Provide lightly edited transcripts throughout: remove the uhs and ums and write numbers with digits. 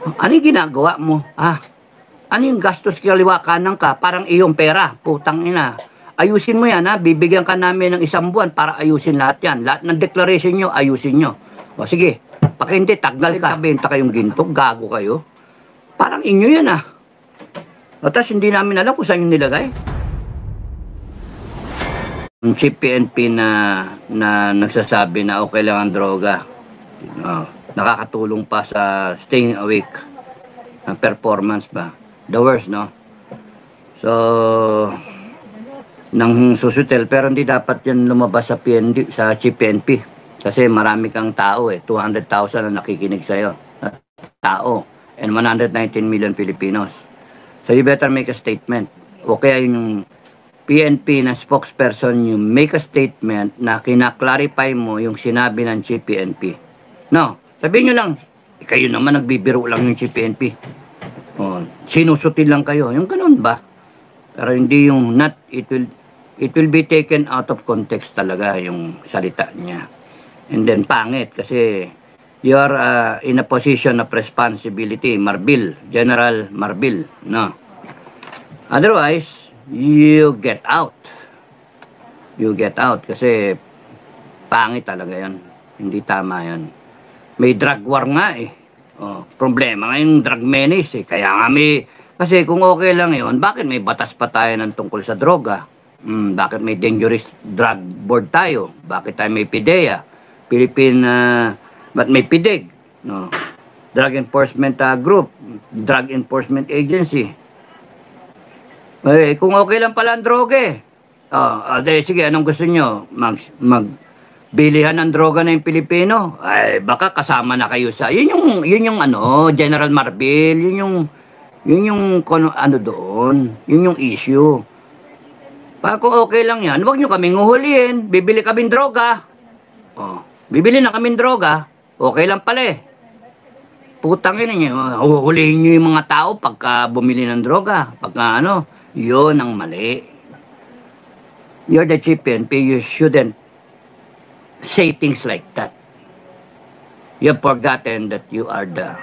Ano yung ginagawa mo? Ano yung gastos kaliwa kanan ka? Parang iyong pera. Putang ina. Ayusin mo yan, ha? Bibigyan ka namin ng 1 buwan para ayusin lahat yan. Lahat ng declaration nyo, ayusin nyo. O sige, pag hindi, taggal ka. Benta kayong ginto, gago kayo. Parang inyo yan, ha? O tas hindi namin alam kung saan yung nilagay. Yung chief PNP na nagsasabi na okay lang ang droga. Nakakatulong pa sa staying awake. Ang performance ba? The worst, no? So, nang susutel, pero hindi dapat yan lumabas sa PNP, sa chief PNP. Kasi marami kang tao 200,000 ang nakikinig sa'yo. Tao. And 119 million Filipinos. So you better make a statement. O kaya yung PNP na spokesperson, you make a statement na kinaklarify mo yung sinabi ng chief PNP. No, sabihin nyo lang, kayo naman nagbibiro lang yung chief PNP. O, sinusutin lang kayo. Yung ganun ba? Pero hindi yung not, it will be taken out of context talaga yung salita niya. And then pangit kasi you're in a position of responsibility, Marbil, General Marbil, no? Otherwise, you get out. You get out kasi pangit talaga yan. Hindi tama yan. May drug war nga problema nga yung drug menace Kaya nga kasi kung okay lang yun, bakit may batas pa tayo ng tungkol sa droga? Bakit may dangerous drug board tayo? Bakit tayo may PIDEA? But may PIDEG, no? Drug Enforcement Group, Drug Enforcement Agency. Kung okay lang pala ang droga sige, anong gusto nyo? Magbilihan ng droga na yung Pilipino? Baka kasama na kayo sa... Yun yung General Marbil, yun yung doon, yun yung issue. Kung okay lang yan, huwag nyo kaming uhulihin, bibili kaming droga. Bibili na kaming droga, okay lang pala Putangin niyo, uhulihin nyo yung mga tao pagka bumili ng droga. Pagka yun ang mali. You're the chief PNP, you shouldn't say things like that. You've forgotten that you are the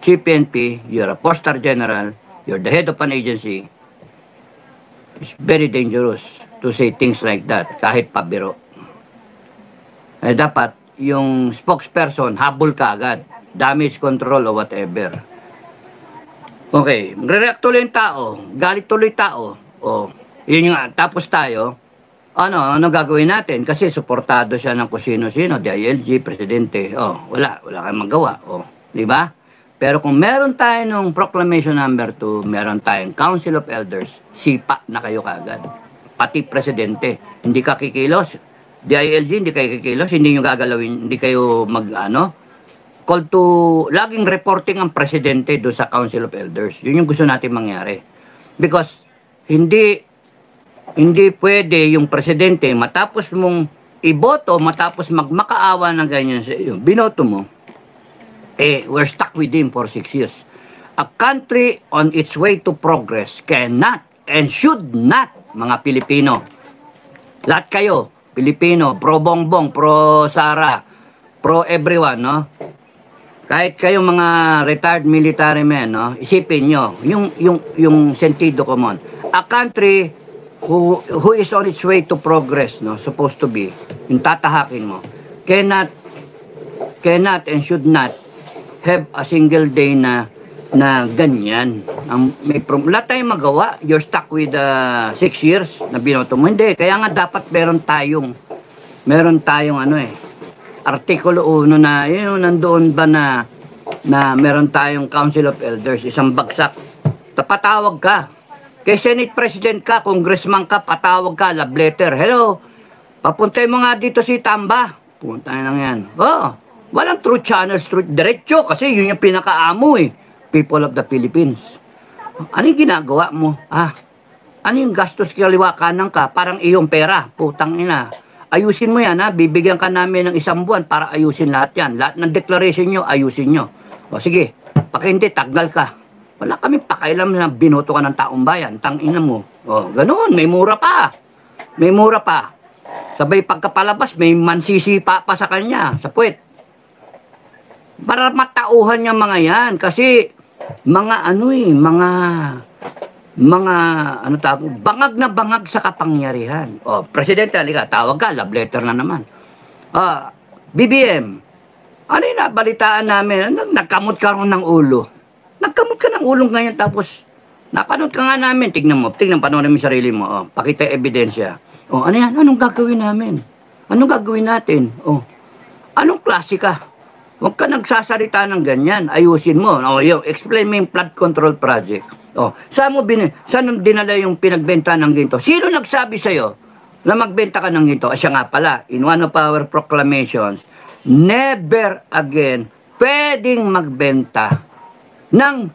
chief PNP, you're a 4-star general, you're the head of an agency. It's very dangerous to say things like that, kahit pabiro. Dapat, yung spokesperson, habol ka agad. Damage control or whatever. Okay, magre-react tuloy yung tao, galit tuloy tao. Yun nga, tapos tayo, ano gagawin natin? Kasi suportado siya ng kung sino-sino, DILG, presidente. Wala kang magawa. Di ba? Pero kung meron tayo nung proclamation number 2, meron tayong Council of Elders, sipa na kayo kagad. Pati presidente, hindi ka kikilos. DILG, hindi kayo kikilos, hindi nyo gagalawin, hindi kayo call to, laging reporting ang presidente doon sa Council of Elders. Yun yung gusto natin mangyari. Because, hindi pwede yung presidente, matapos mong iboto, matapos magmakaawa ng ganyan sa iyo, binoto mo, we're stuck with him for 6 years. A country on its way to progress cannot and should not, mga Pilipino, lahat kayo, Pilipino, pro Bongbong, pro Sara, pro everyone, no? Kahit kayo mga retired military men, no? Isipin nyo, yung sentido common. A country who is on its way to progress, no? Supposed to be, yung tatahakin mo, cannot and should not have a single day na ganyan. Lahat tayong magawa. You're stuck with 6 years na binoto mo. Hindi. Kaya nga dapat meron tayong Artikulo 1 na, nandoon ba na meron tayong Council of Elders, isang bagsak. Patawag ka. Kay Senate President ka, Congressman ka, patawag ka, love letter. Hello, papuntay mo nga dito si Tamba. Puntay lang yan. Walang true channels, diretso, kasi yun yung pinakaamo People of the Philippines. Ano yung ginagawa mo? Ano yung gastos kaliwa kanan ka? Parang iyong pera. Putang ina. Ayusin mo yan, bibigyan ka namin ng 1 buwan para ayusin lahat yan. Lahat ng declaration nyo, ayusin nyo. Sige, pag hindi, taggal ka. Wala kami pakailam na binoto ka ng taong bayan. Tangina mo. Ganoon, may mura pa. May mura pa. Sabay pagkapalabas, may mansisipa pa sa kanya, sa puwet. Para matauhan yung mga yan. Kasi, mga ano mga ano tawag, bangag na bangag sa kapangyarihan. O, Presidente, halika, tawag ka, love letter na naman. BBM, ano yung nabalitaan namin? Nagkamot ka rin ng ulo. Nagkamot ka ng ulo ngayon tapos napanood ka nga namin. Tignan panoorin mo yung sarili mo. Oh, pakita yung ebidensya. Oh, ano yan? Anong gagawin namin? Anong gagawin natin? Oh, anong klase ka? Huwag ka nagsasalita ng ganyan. Ayusin mo. Oh, explain mo yung flood control project. Oh, saan dinala yung pinagbenta ng ginto? Sino nagsabi sa'yo na magbenta ka ng ginto? Siya nga pala, in one of our proclamations, never again pwedeng magbenta ng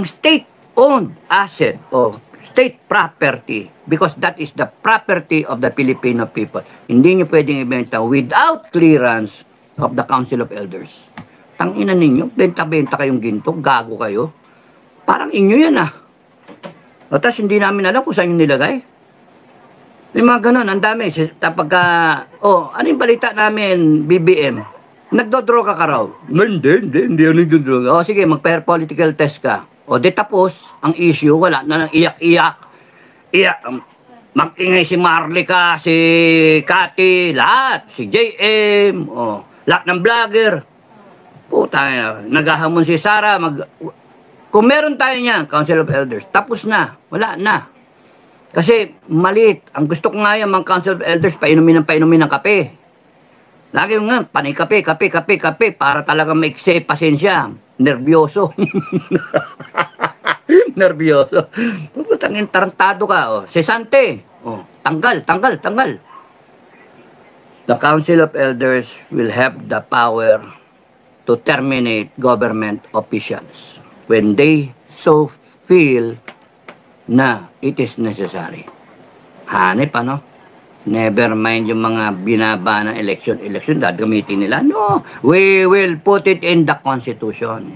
state-owned asset o state property because that is the property of the Filipino people. Hindi nyo pwedeng ibenta without clearance of the Council of Elders. Tangina ninyo, benta-benta kayong ginto, gago kayo. Parang inyo yan O, tapos hindi namin alam kung saan yung nilagay. Yung mga ganun, ang dami. Ano yung balita namin, BBM? Nagdodroga ka raw. Hindi ano yung droga. O, sige, mag-pair political test ka. O, di tapos, ang issue, wala na iyak-iyak. Mag-ingay si Marlica, si Cathy, lahat. Si JM, lahat ng vlogger. Puta, naghahamon si Sara. Kung meron tayo niyan, Council of Elders, tapos na. Wala na. Kasi maliit. Ang gusto ko nga yan, mga Council of Elders, painumin ng kape. Lagi nga, panikape, kape, para talaga maiksi, pasensya. Nervyoso. Nervyoso. Pagkatangin, tarantado ka. Sesante. Tanggal. The Council of Elders will have the power to terminate government officials when they so feel na it is necessary. Hanip, Never mind yung mga binaba ng election, gagamitin nila. No, we will put it in the Constitution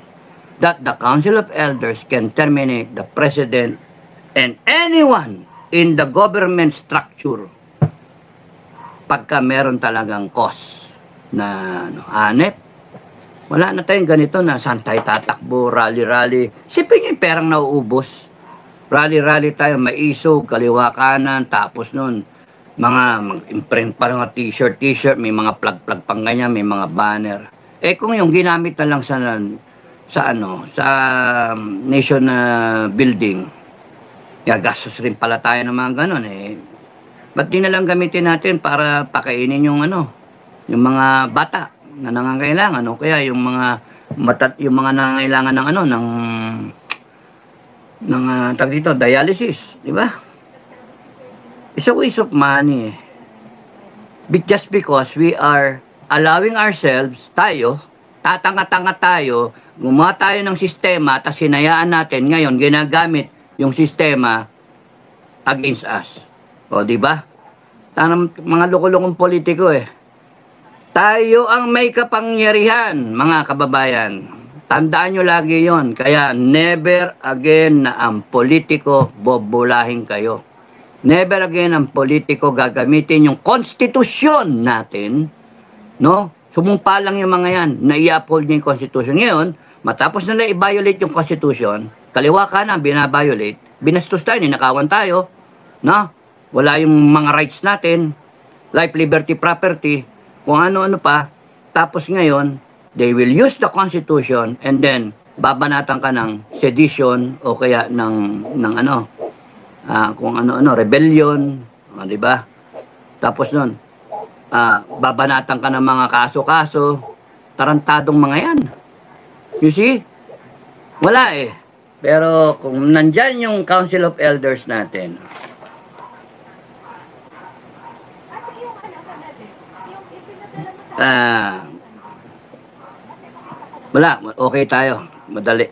that the Council of Elders can terminate the President and anyone in the government structure pagka meron talagang cause na hanip. Wala na tayong ganito na saan tayo tatakbo, rally. Sipin yung perang nauubos. Rally tayo, maisog, kaliwa kanan, tapos nun, mag-imprint pa ng t-shirt, may mga plug pang ganyan, may mga banner. Kung yung ginamit na lang sa nation building, gagastos rin pala tayo ng mga ganon ba't di na lang gamitin natin para pakainin yung mga bata na nangangailangan kaya yung mga nangangailangan ng tawag dito, dialysis, di ba? It's a waste of money. Just because we are allowing ourselves, tatanga-tanga tayo, gumawa tayo ng sistema, tapos hinayaan natin, ngayon, ginagamit yung sistema against us. O, di ba? Mga loko-lokong politiko Tayo ang may kapangyarihan, mga kababayan. Tandaan nyo lagi yon. Kaya never again na ang politiko bobolahin kayo. Never again ang politiko gagamitin yung konstitusyon natin, Sumumpa lang yung mga yan na i-uphold niya yung konstitusyon. Ngayon, matapos nila i-violate yung konstitusyon, kaliwa ka na, binabiolate, binastos tayo, ninakawan tayo, Wala yung mga rights natin, life, liberty, property, kung ano-ano pa. Tapos ngayon, they will use the Constitution and then babanatan ka ng sedition o kaya kung ano-ano, rebellion, di ba? Tapos nun, babanatan ka ng mga kaso-kaso, tarantadong mga yan. You see? Wala Pero kung nandyan yung Council of Elders natin, wala, okay tayo. Madali.